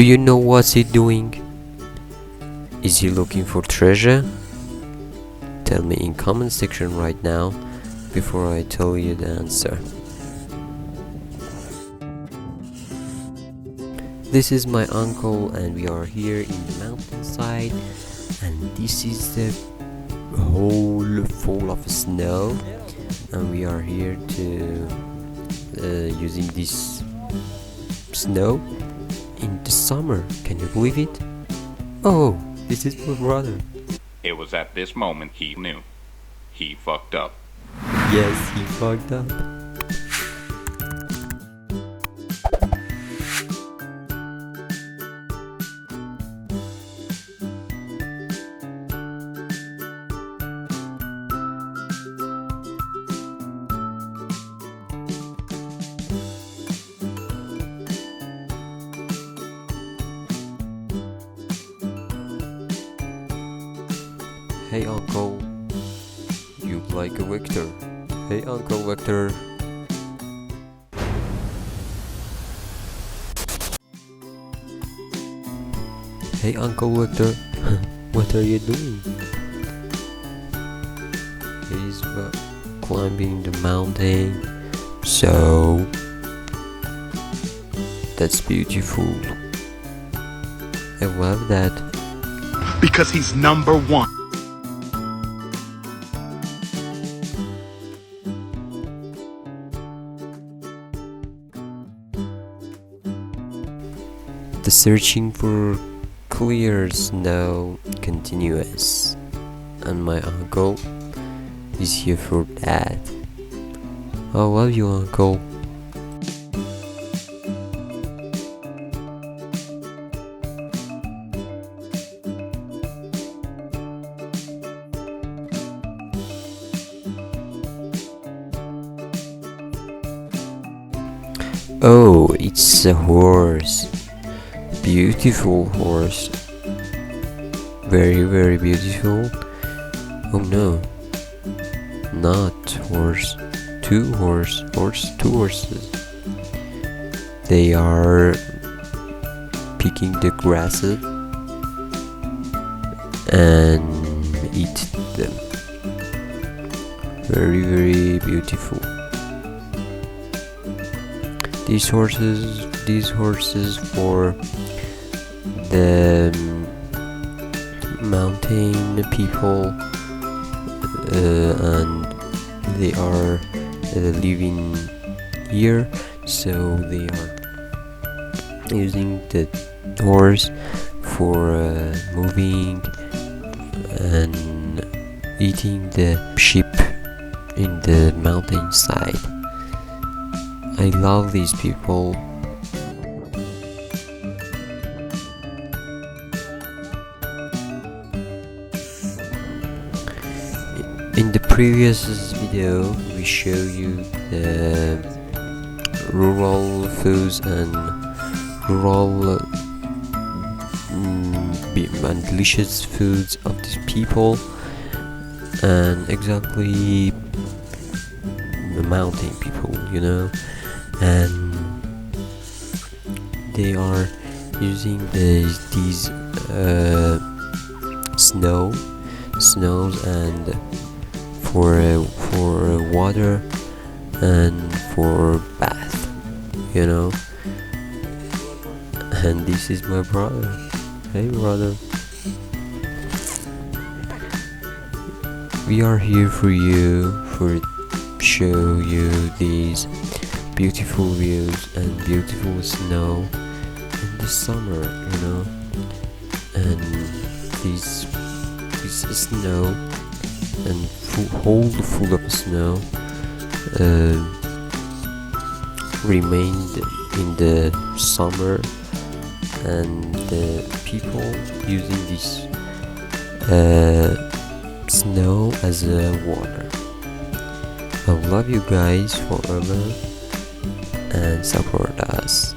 Do you know what's he doing? Is he looking for treasure? Tell me in comment section right now before I tell you the answer. This is my uncle and we are here in the mountainside, and this is the hole full of snow, and we are here to using this snow in the summer. Can you believe it? Oh, this is my brother. It was at this moment he knew. He fucked up. Yes, he fucked up. Hey uncle, you like a Victor? Hey Uncle Victor. Hey Uncle Victor, what are you doing? He's climbing the mountain. So that's beautiful. I love that. Because he's number one. The searching for clear snow continues, and my uncle is here for that. I love you, uncle. Oh, it's a horse. Beautiful horse. Very, very beautiful. Oh no. Not horse. Two horses. They are picking the grasses and eat them. Very, very beautiful. These horses for the mountain people, and they are living here, so they are using the horse for moving and eating the sheep in the mountainside. I love these people. In the previous video, we show you the rural foods and rural and delicious foods of these people, and exactly the mountain people, and they are using these snows and for water and for bath, and this is my brother. Hey brother, we are here for you, for show you these beautiful views and beautiful snow in the summer, and this snow and full of snow remained in the summer, and the people using this snow as water. I love you guys forever and support us.